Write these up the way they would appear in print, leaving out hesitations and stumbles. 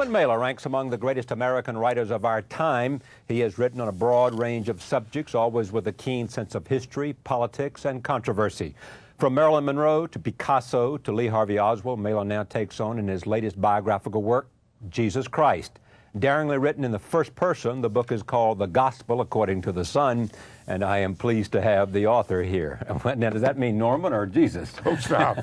Norman Mailer ranks among the greatest American writers of our time. He has written on a broad range of subjects, always with a keen sense of history, politics, and controversy. From Marilyn Monroe to Picasso to Lee Harvey Oswald, Mailer now takes on in his latest biographical work, Jesus Christ. Daringly written in the first person, the book is called The Gospel According to the Son, and I am pleased to have the author here. Now, does that mean Norman or Jesus? Oh, stop.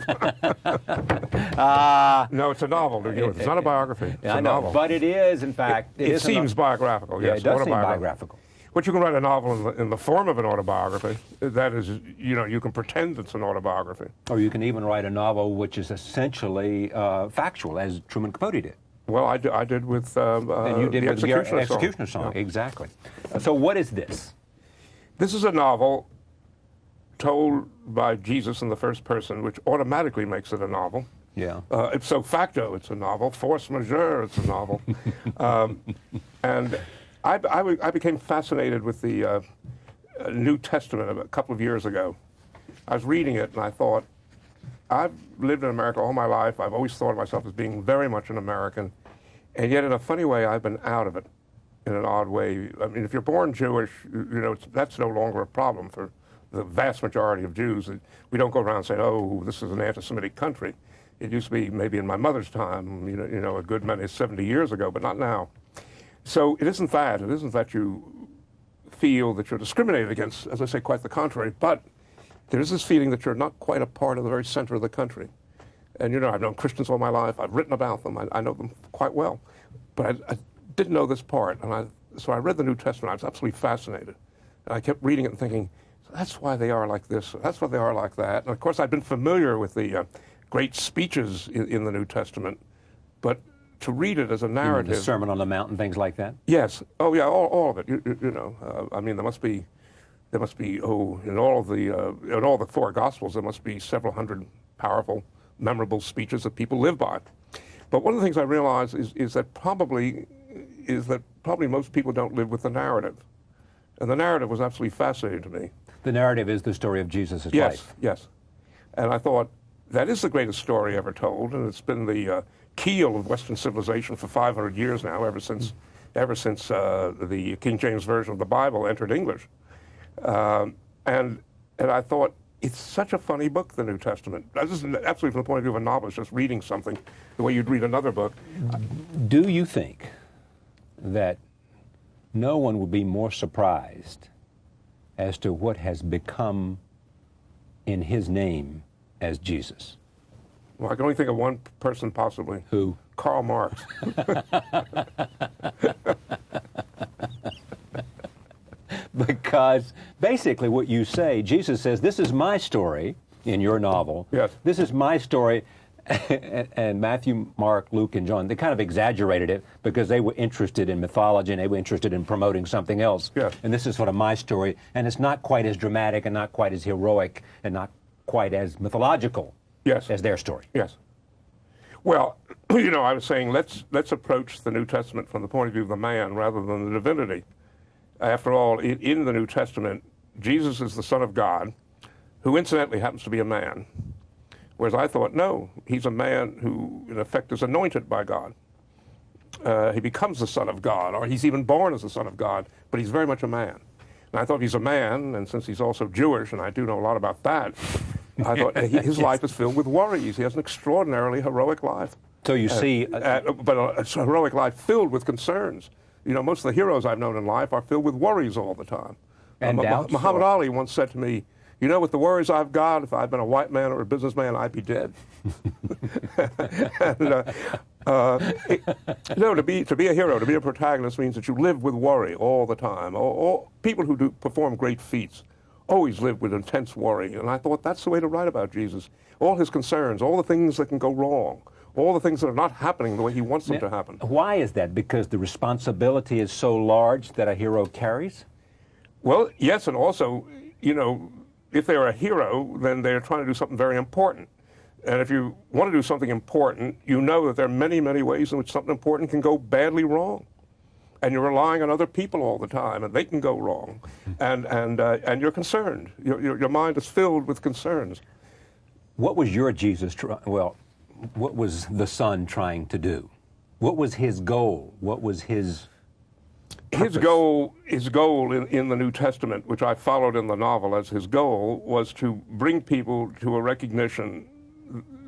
No, it's a novel. It's not a biography. It's a novel. But it is, in fact. It seems biographical, yes. Yeah, it does seem biographical. But you can write a novel in the form of an autobiography. That is, you can pretend it's an autobiography. Or you can even write a novel which is essentially factual, as Truman Capote did. Well, I did with and you did the with Executioner Song. Yeah. Exactly. So what is this? This is a novel told by Jesus in the first person, which automatically makes it a novel. Yeah. Ipso facto, it's a novel. Force majeure, it's a novel. And I became fascinated with the New Testament a couple of years ago. I was reading it and I thought, I've lived in America all my life. I've always thought of myself as being very much an American. And yet in a funny way, I've been out of it in an odd way. I mean, if you're born Jewish, that's no longer a problem for the vast majority of Jews. We don't go around saying, oh, this is an anti-Semitic country. It used to be maybe in my mother's time, a good many 70 years ago, but not now. So it isn't that. It isn't that you feel that you're discriminated against, as I say, quite the contrary. But there's this feeling that you're not quite a part of the very center of the country. And, I've known Christians all my life. I've written about them. I know them quite well. But I didn't know this part. And so I read the New Testament. I was absolutely fascinated. And I kept reading it and thinking, that's why they are like this. That's why they are like that. And, of course, I've been familiar with the great speeches in the New Testament. But to read it as a narrative. The Sermon on the Mount and things like that? Yes. Oh, yeah, all of it. I mean, there must be, in all the four Gospels, there must be several hundred powerful, memorable speeches that people live by. But one of the things I realize is that probably most people don't live with the narrative. And the narrative was absolutely fascinating to me. The narrative is the story of Jesus' life. Yes. And I thought, that is the greatest story ever told, and it's been the keel of Western civilization for 500 years now, ever since the King James Version of the Bible entered English. And I thought, it's such a funny book, the New Testament. This is absolutely from the point of view of a novelist, just reading something the way you'd read another book. Do you think that no one would be more surprised as to what has become in his name as Jesus? Well, I can only think of one person possibly. Who? Karl Marx. Because basically what you say, Jesus says, this is my story in your novel. Yes. This is my story. And Matthew, Mark, Luke, and John, they kind of exaggerated it because they were interested in mythology and they were interested in promoting something else. Yes. And this is sort of my story. And it's not quite as dramatic and not quite as heroic and not quite as mythological as their story. Yes. Well, I was saying let's approach the New Testament from the point of view of the man rather than the divinity. After all, in the New Testament, Jesus is the Son of God, who incidentally happens to be a man. Whereas I thought, no, he's a man who, in effect, is anointed by God. He becomes the Son of God, or he's even born as the Son of God, but he's very much a man. And I thought he's a man, and since he's also Jewish, and I do know a lot about that, I thought his life is filled with worries. He has an extraordinarily heroic life. So you see... but a heroic life filled with concerns. Most of the heroes I've known in life are filled with worries all the time. And doubts? Muhammad Ali once said to me, with the worries I've got, if I'd been a white man or a businessman, I'd be dead. To be a hero, to be a protagonist means that you live with worry all the time. All people who do perform great feats always live with intense worry. And I thought that's the way to write about Jesus. All his concerns, all the things that can go wrong, all the things that are not happening the way he wants them to happen. Why is that? Because the responsibility is so large that a hero carries? Well, yes, and also, if they're a hero, then they're trying to do something very important. And if you want to do something important, you know that there are many, many ways in which something important can go badly wrong. And you're relying on other people all the time, and they can go wrong. And you're concerned. Your mind is filled with concerns. What was your Jesus, what was the Son trying to do? What was his goal? What was his purpose? His goal in the New Testament, which I followed in the novel as his goal, was to bring people to a recognition,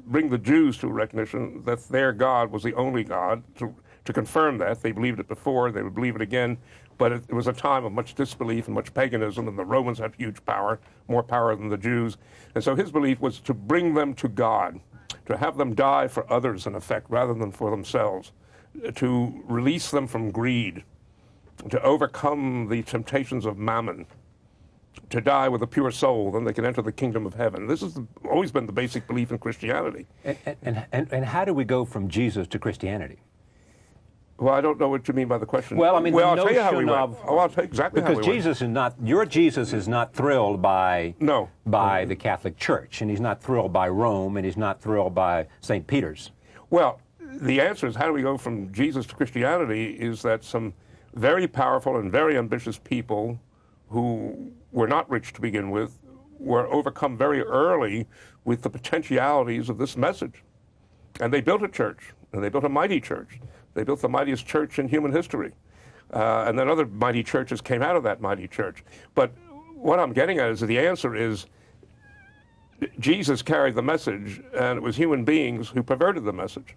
bring the Jews to a recognition that their God was the only God, to confirm that. They believed it before, they would believe it again, but it was a time of much disbelief and much paganism, and the Romans had huge power, more power than the Jews. And so his belief was to bring them to God, to have them die for others, in effect, rather than for themselves, to release them from greed, to overcome the temptations of mammon, to die with a pure soul, then they can enter the kingdom of heaven. This has always been the basic belief in Christianity. And how do we go from Jesus to Christianity? Well, I don't know what you mean by the question. Well, I mean, I'll the tell you how we notion went. of... I'll tell you exactly how we Because went. Jesus is not, your Jesus is not thrilled by the Catholic Church, and he's not thrilled by Rome, and he's not thrilled by St. Peter's. Well, the answer is how do we go from Jesus to Christianity is that some very powerful and very ambitious people who were not rich to begin with were overcome very early with the potentialities of this message. And they built a church, and they built a mighty church. They built the mightiest church in human history. And then other mighty churches came out of that mighty church. But what I'm getting at is that the answer is Jesus carried the message, and it was human beings who perverted the message,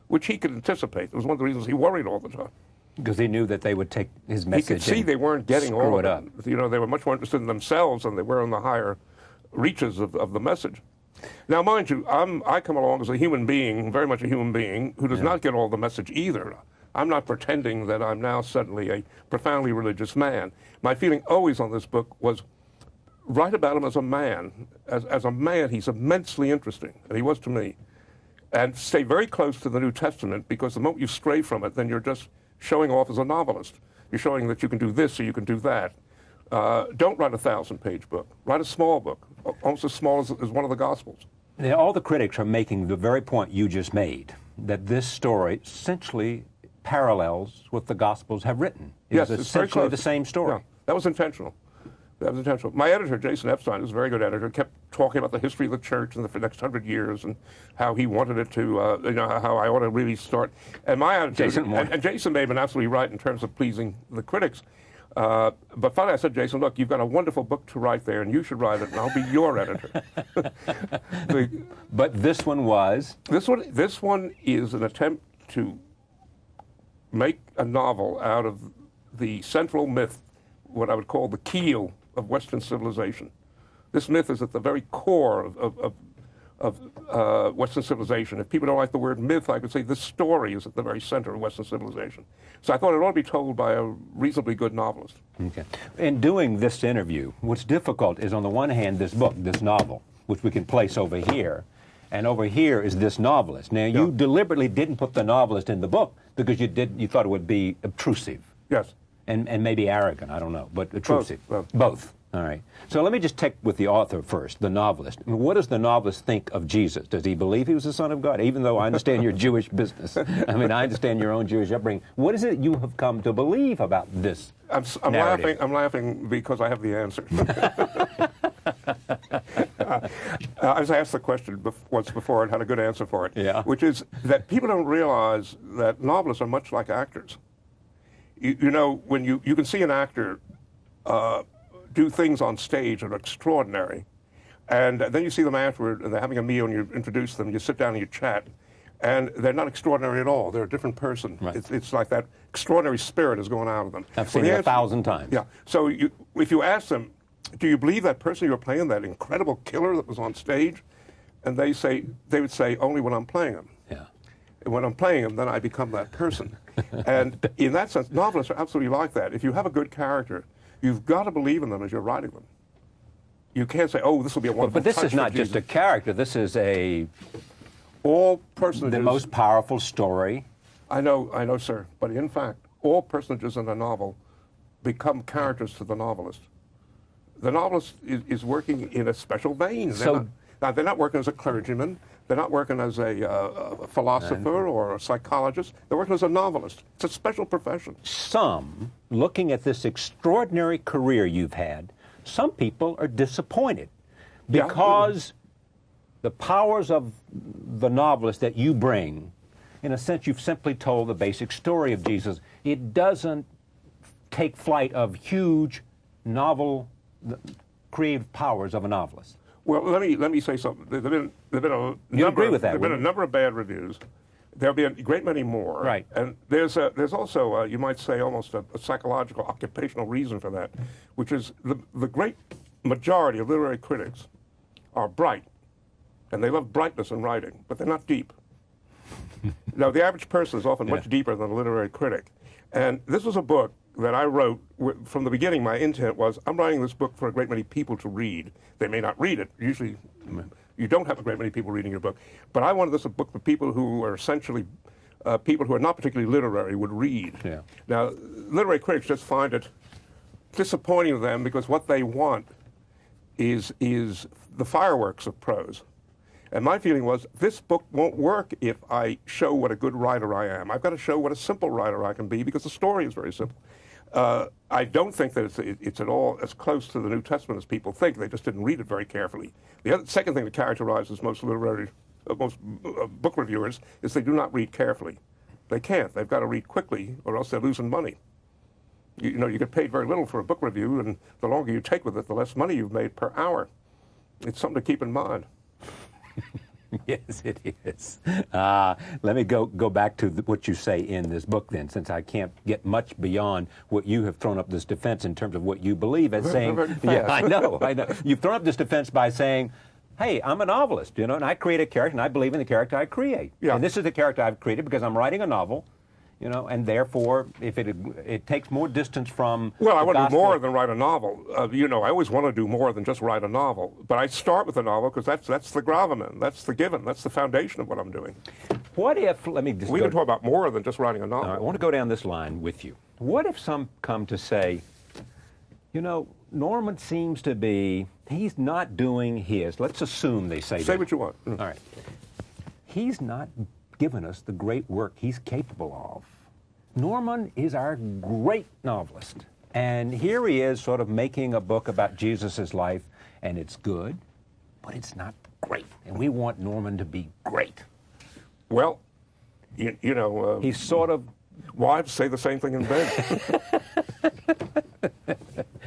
which he could anticipate. It was one of the reasons he worried all the time. Because he knew that they would take his message. He could see they weren't getting all of it. Up. You know, they were much more interested in themselves than they were in the higher reaches of the message. Now, mind you, I come along as a human being, very much a human being, who does not get all the message either. I'm not pretending that I'm now suddenly a profoundly religious man. My feeling always on this book was write about him as a man. As a man, he's immensely interesting, and he was to me. And stay very close to the New Testament, because the moment you stray from it, then you're just showing off as a novelist. You're showing that you can do this or you can do that. Don't write a 1,000-page book. Write a small book, almost as small as one of the Gospels. Now, all the critics are making the very point you just made, that this story essentially parallels what the Gospels have written. Yes, it's it's very essentially close. the same story. Yeah, that was intentional. That was intentional. My editor, Jason Epstein, was a very good editor, kept talking about the history of the church in the next 100 years and how he wanted it to, how I ought to really start. And my attitude, and Jason may have been absolutely right in terms of pleasing the critics. But finally I said, Jason, look, you've got a wonderful book to write there, and you should write it, and I'll be your editor. But this one was? This one is an attempt to make a novel out of the central myth, what I would call the keel of Western civilization. This myth is at the very core of Western civilization. If people don't like the word myth, I could say this story is at the very center of Western civilization. So I thought it ought to be told by a reasonably good novelist. Okay. In doing this interview, what's difficult is, on the one hand, this book, this novel, which we can place over here, and over here is this novelist. Now, you deliberately didn't put the novelist in the book because you thought it would be obtrusive. Yes. And maybe arrogant, I don't know, but obtrusive. Both. All right. So let me just take with the author first, the novelist. I mean, what does the novelist think of Jesus? Does he believe he was the Son of God? Even though I understand your Jewish business. I mean, I understand your own Jewish upbringing. What is it you have come to believe about this narrative? I'm laughing because I have the answer. I was asked the question once before and had a good answer for it, which is that people don't realize that novelists are much like actors. You know, when you can see an actor do things on stage that are extraordinary, and then you see them afterward, and they're having a meal, and you introduce them, you sit down and you chat, and they're not extraordinary at all. They're a different person. Right. It's like that extraordinary spirit is going out of them. I've seen it 1,000 times. Yeah. So if you ask them, do you believe that person you were playing, that incredible killer that was on stage? And they would say, only when I'm playing him. Yeah. And when I'm playing him, then I become that person. And in that sense, novelists are absolutely like that. If you have a good character, you've got to believe in them as you're writing them. You can't say, oh, this will be a wonderful But this is not just a character. This is all personages. The most powerful story. I know, sir. But in fact, all personages in a novel become characters to the novelist. The novelist is working in a special vein. They're not working as a clergyman. They're not working as a philosopher or a psychologist. They're working as a novelist. It's a special profession. Some, looking at this extraordinary career you've had, some people are disappointed because the powers of the novelist that you bring in a sense, you've simply told the basic story of Jesus. It doesn't take flight of huge novel creative powers of a novelist. Well, let me say something. There've been a You agree with that, There've been a wouldn't you? number of bad reviews. There'll be a great many more. Right. And there's also you might say almost a psychological occupational reason for that, which is the great majority of literary critics are bright, and they love brightness in writing, but they're not deep. Now, the average person is often much deeper than a literary critic. And this was a book that I wrote from the beginning. My intent was, I'm writing this book for a great many people to read. They may not read it. Usually, you don't have a great many people reading your book. But I wanted this a book for people who are essentially people who are not particularly literary would read. Yeah. Now, literary critics just find it disappointing to them because what they want is the fireworks of prose. And my feeling was, this book won't work if I show what a good writer I am. I've got to show what a simple writer I can be because the story is very simple. I don't think that it's at all as close to the New Testament as people think. They just didn't read it very carefully. The second thing that characterizes most book reviewers is they do not read carefully. They can't. They've got to read quickly or else they're losing money. You know, you get paid very little for a book review, and the longer you take with it, the less money you've made per hour. It's something to keep in mind. Yes, it is. Let me go back to what you say in this book then, since I can't get much beyond what you have thrown up this defense in terms of what you believe as saying. Yeah, I know. You've thrown up this defense by saying, hey, I'm a novelist, you know, and I create a character, and I believe in the character I create. Yeah. And this is the character I've created because I'm writing a novel, you know, and therefore, if it takes more distance from Well, I the want to do gospel. more than write a novel. You know, I always want to do more than just write a novel. But I start with a novel because that's the gravamen, that's the given, that's the foundation of what I'm doing. What if, let me just We go, can talk about more than just writing a novel. all right, I want to go down this line with you. What if some come to say, you know, Norman seems to be, he's not doing his, let's assume they say Say that. what you want. All right. He's not given us the great work he's capable of. Norman is our great novelist. And here he is sort of making a book about Jesus' life, and it's good, but it's not great. And we want Norman to be great. Well, you know, He's sort of, wives say the same thing in bed.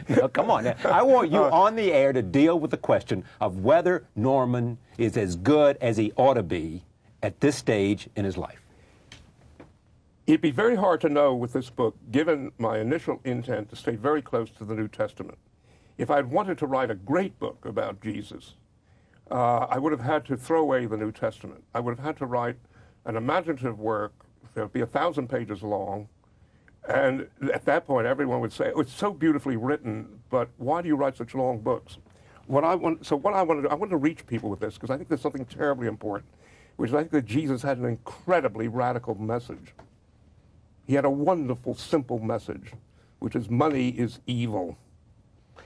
no, come on now. I want you on the air to deal with the question of whether Norman is as good as he ought to be at this stage in his life. It'd be very hard to know with this book, given my initial intent to stay very close to the New Testament. If I'd wanted to write a great book about Jesus, I would have had to throw away the New Testament. I would have had to write an imaginative work that would be 1,000 pages long. And at that point, everyone would say, oh, it's so beautifully written, but why do you write such long books? What I wanted to reach people with this, because I think there's something terribly important, which is I think that Jesus had an incredibly radical message. He had a wonderful, simple message, which is money is evil.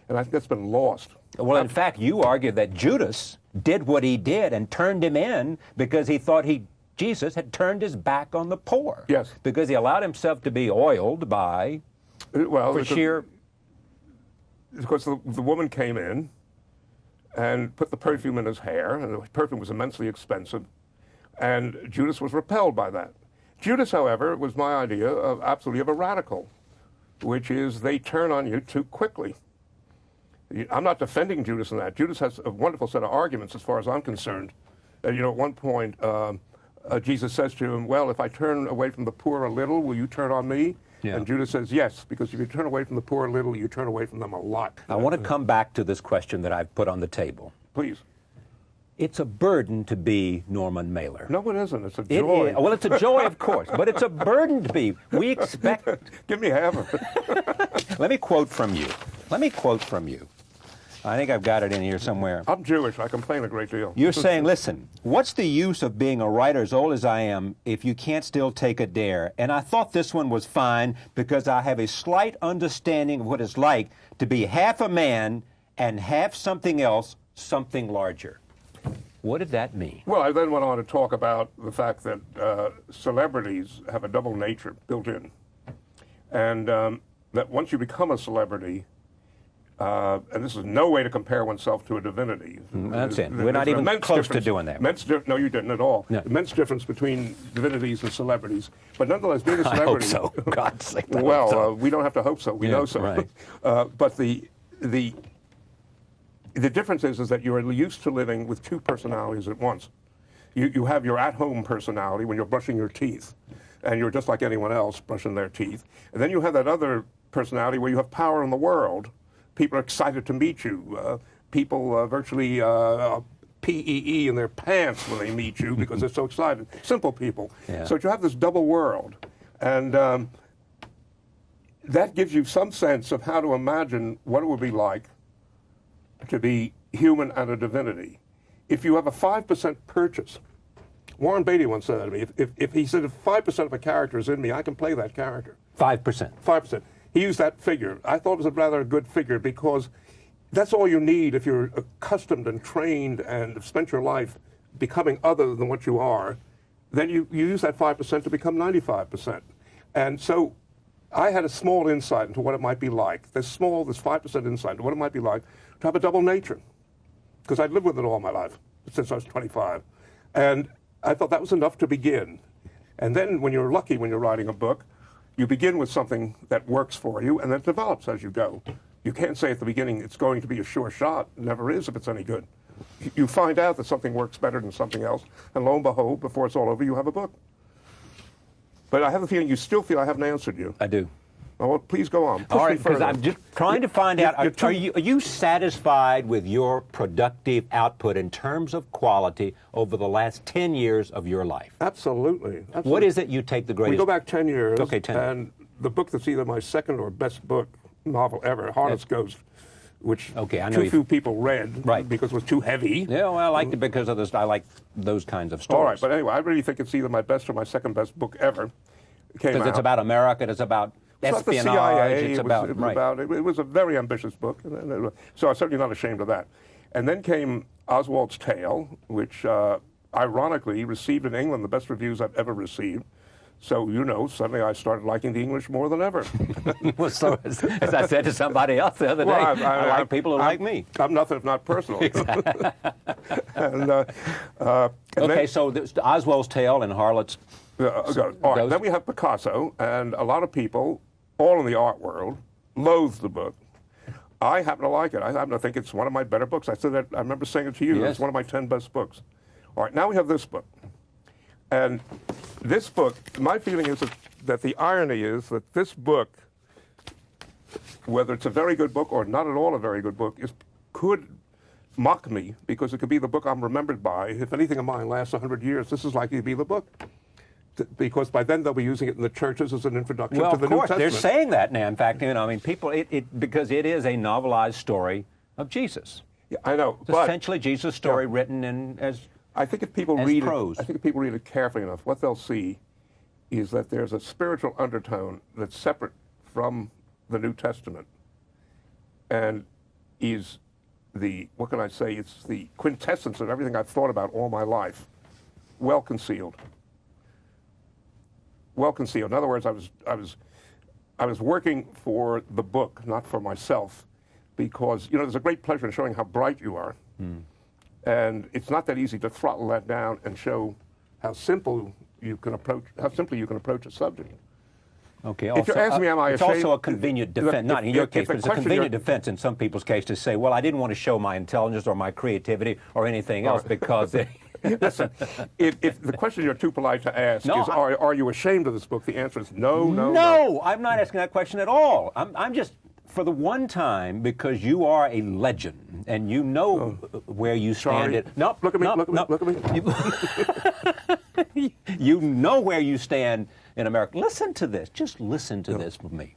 And I think that's been lost. Well, in fact, you argue that Judas did what he did and turned him in because he thought Jesus had turned his back on the poor. Yes. Because he allowed himself to be oiled by, Well, for sheer... because the woman came in and put the perfume in his hair, and the perfume was immensely expensive, and Judas was repelled by that. Judas, however, was my idea of absolutely of a radical, which is they turn on you too quickly. I'm not defending Judas in that. Judas has a wonderful set of arguments as far as I'm concerned. You know, at one point, Jesus says to him, well, if I turn away from the poor a little, will you turn on me? Yeah. And Judas says, yes, because if you turn away from the poor a little, you turn away from them a lot. I want to come back to this question that I've put on the table. Please. It's a burden to be Norman Mailer. No, it isn't. It's a It joy. is. Well, it's a joy, of course, but it's a burden to be. We expect... Give me half of it. Let me quote from you. I think I've got it in here somewhere. I'm Jewish. I complain a great deal. You're saying, listen, what's the use of being a writer as old as I am if you can't still take a dare? And I thought this one was fine because I have a slight understanding of what it's like to be half a man and half something else, something larger. What did that mean? Well, I then went on to talk about the fact that celebrities have a double nature built in. And that once you become a celebrity, and this is no way to compare oneself to a divinity. That's it. We're not even close to doing that. No, you didn't at all. No. Immense difference between divinities and celebrities. But nonetheless, being a I celebrity... hope so. God's sake, I hope well, so. we don't have to hope so. We know so. Right. But the difference is that you're used to living with two personalities at once. You have your at-home personality when you're brushing your teeth, and you're just like anyone else brushing their teeth. And then you have that other personality where you have power in the world. People are excited to meet you. People virtually PEE in their pants when they meet you because they're so excited. Simple people. Yeah. So you have this double world. And that gives you some sense of how to imagine what it would be like to be human and a divinity. If you have a 5% purchase, Warren Beatty once said that to me, if he said, if 5% of a character is in me, I can play that character. 5%. 5%. He used that figure. I thought it was a rather good figure because that's all you need if you're accustomed and trained and have spent your life becoming other than what you are. Then you use that 5% to become 95%. And so I had a small insight into what it might be like, this 5% insight into what it might be like to have a double nature. Because I'd lived with it all my life, since I was 25. And I thought that was enough to begin. And then when you're lucky, when you're writing a book, you begin with something that works for you, and then it develops as you go. You can't say at the beginning it's going to be a sure shot. It never is if it's any good. You find out that something works better than something else, and lo and behold, before it's all over, you have a book. But I have the feeling you still feel I haven't answered you. I do. Oh, well, please go on. Push All me right, because further. I'm just trying to find out, are you satisfied with your productive output in terms of quality over the last 10 years of your life? Absolutely. Absolutely. What is it you take the greatest? We go back 10 years. Okay, 10 years. And the book that's either my second or best book, novel ever, Harlot's Ghost, which Okay, I know too few people read Right. because it was too heavy. Yeah, well, I liked it because of this. I like those kinds of stories. All right, but anyway, I really think it's either my best or my second best book ever. It came Because out. it's about America, it's about It's not the espionage, CIA. it's about, right. It was a very ambitious book, so I'm certainly not ashamed of that. And then came Oswald's Tale, which ironically received in England the best reviews I've ever received. So, suddenly I started liking the English more than ever. Well, so as I said to somebody else the other day, I like people who like me. I'm nothing if not personal. and Okay, so there's Oswald's Tale and Harlot's. all right, then we have Picasso, and a lot of people, all in the art world, loathe the book. I happen to like it. I happen to think it's one of my better books. I said that. I remember saying it to you. Yes. It's one of my 10 best books. All right, now we have this book. And this book, my feeling is that the irony is that this book, whether it's a very good book or not at all a very good book, could mock me because it could be the book I'm remembered by. If anything of mine lasts 100 years, this is likely to be the book. Because by then they'll be using it in the churches as an introduction to the New Testament. They're saying that now. In fact, people, because it is a novelized story of Jesus. Yeah, I know. It's essentially Jesus' story written as I think if people as read prose. it, I think if people read it carefully enough, what they'll see is that there's a spiritual undertone that's separate from the New Testament, and is what can I say? It's the quintessence of everything I've thought about all my life, well concealed. Well concealed. In other words, I was working for the book, not for myself, because there's a great pleasure in showing how bright you are. And it's not that easy to throttle that down and show how simply you can approach a subject. Okay. If you're asking me, am I it's ashamed? also a convenient defense, not in your case, but it's a convenient defense in some people's case to say, well, I didn't want to show my intelligence or my creativity or anything else because Listen, if the question you're too polite to ask is, are you ashamed of this book? The answer is no. No, I'm not asking that question at all. I'm just, for the one time, because you are a legend and you know where you stand. Look at me. Look at me. You know where you stand in America. Listen to this. Just listen to this with me.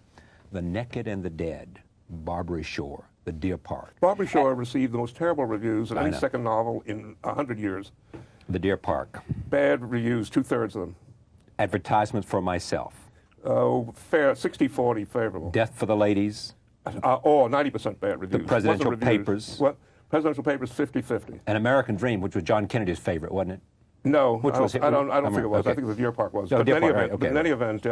The Naked and the Dead, Barbary Shore, The Deer Park. Barbary Shore received the most terrible reviews of any second novel in 100 years. The Deer Park. Bad reviews, 2/3 of them. Advertisements for Myself. Oh, fair, 60-40 favorable. Death for the Ladies. 90% bad reviews. The Presidential Papers. What? Presidential Papers, 50-50. An American Dream, which was John Kennedy's favorite, wasn't it? No, Which was it? I don't think it was. Okay. I think the Deer Park was. No, But Deer in any Park, event, right, okay. in any event,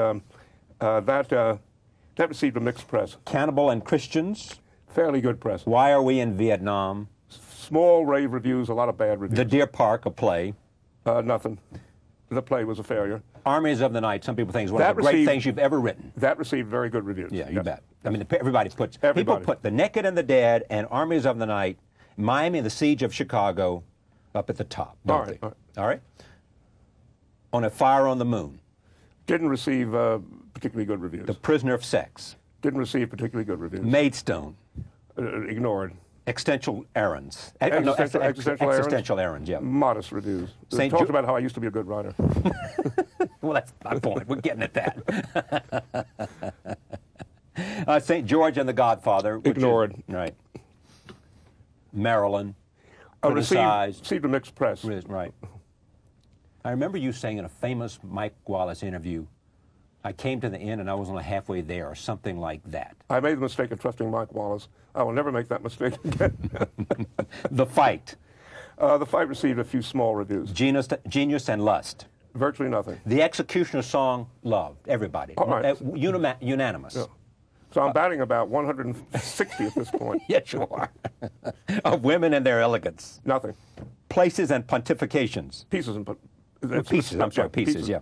that received a mixed press. Cannibal and Christians. Fairly good press. Why Are We in Vietnam? Small rave reviews, a lot of bad reviews. The Deer Park, a play. Nothing. The play was a failure. Armies of the Night, some people think is one of the great received- things you've ever written. That received very good reviews. Yeah, you Yes. bet. I mean, everybody puts, people Everybody. put The Naked and the Dead and Armies of the Night, Miami and the Siege of Chicago up at the top, don't All right, they? all right. All right? On A Fire on the Moon, Didn't receive particularly good reviews. The Prisoner of Sex, Didn't receive particularly good reviews. Maidstone, Ignored. Existential Errands. Existential Errands, yeah. Modest reviews. St. Talked Ju- about how I used to be a good writer. Well, that's my point. We're getting at that. St. George and the Godfather. which is- Ignored. Right. Maryland. Received Criticized. a mixed press. Right. I remember you saying in a famous Mike Wallace interview, I came to the end and I was only halfway there, or something like that. I made the mistake of trusting Mike Wallace. I will never make that mistake again. The Fight, The fight received a few small reviews. Genius and Lust. Virtually nothing. The Executioner Song, loved. Everybody. All right. Unanimous. Yeah. So I'm batting about 160 at this point. Yes, you are. Of Women and Their Elegance. Nothing. Places and Pontifications. Pieces and Pieces, I'm sorry, pieces, yeah.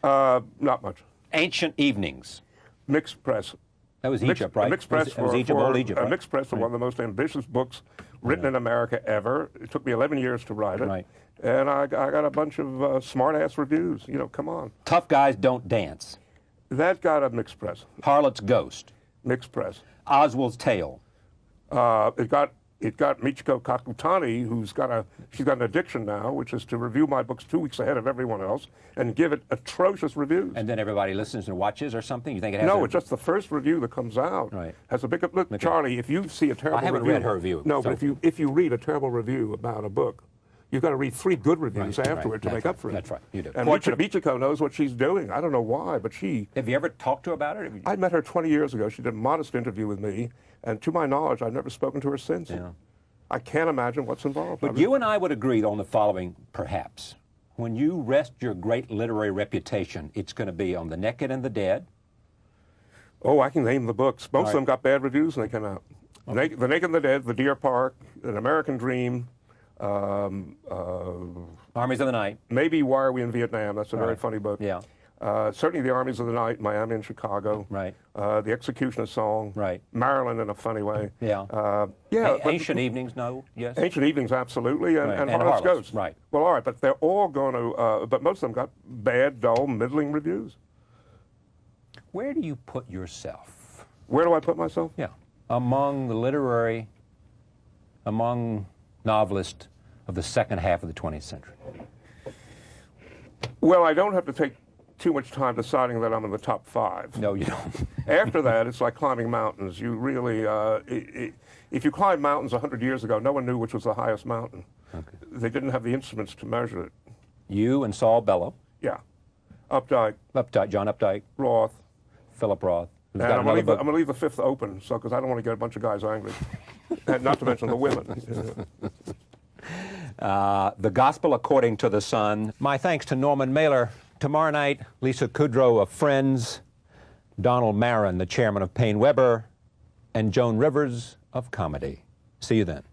Not much. Ancient Evenings. Mixed press. That was Egypt, right? A mixed press It was Egypt, old Egypt, a right? mixed press for one of the most ambitious books written in America ever. It took me 11 years to write it. Right. And I got a bunch of smart-ass reviews. You know, come on. Tough Guys Don't Dance. That got a mixed press. Harlot's Ghost. Mixed press. Oswald's Tale. It got Michiko Kakutani, she's got an addiction now, which is to review my books 2 weeks ahead of everyone else and give it atrocious reviews. And then everybody listens and watches or something? You think it has No, a- it's just the first review that comes out. Right. Has a big look, Charlie. If you see a terrible I haven't review, read her review, No, so- but if you read a terrible review about a book, you've got to read 3 good reviews Right, afterward to that's make right, up for it. that's right, you do. And Portrait of- Michiko knows what she's doing. I don't know why, but she. Have you ever talked to her about it? I met her 20 years ago. She did a modest interview with me, and to my knowledge, I've never spoken to her since. Yeah. I can't imagine what's involved. But you and I would agree on the following, perhaps. When you rest your great literary reputation, it's going to be on The Naked and the Dead. Oh, I can name the books. Most All of them got bad reviews, and they came out. The Naked and the Dead, The Deer Park, An American Dream, Armies of the Night. maybe Why Are We in Vietnam? That's a very Right. funny book. Yeah. Certainly The Armies of the Night, Miami and Chicago. Right. The Executioner Song. Right. Maryland in a funny way. Yeah. Yeah. but Ancient Evenings, no? Yes? Ancient Evenings, absolutely, and, Right. and And Harlot's Harlot's, Ghost. right. Well, all right, but they're all going to, but most of them got bad, dull, middling reviews. Where do you put yourself? Where do I put myself? Yeah. Among novelists of the second half of the 20th century. Well, I don't have to take too much time deciding that I'm in the top 5. No, you don't. After that, it's like climbing mountains. You really, if you climbed mountains 100 years ago, no one knew which was the highest mountain. Okay. They didn't have the instruments to measure it. You and Saul Bellow, Yeah. Updike, John Updike, Roth. Philip Roth. Who's And got I'm another going book. to leave the 5th open, so because I don't want to get a bunch of guys angry. And not to mention the women. The Gospel According to the Sun. My thanks to Norman Mailer. Tomorrow night, Lisa Kudrow of Friends, Donald Marin, the chairman of Payne Weber, and Joan Rivers of Comedy. See you then.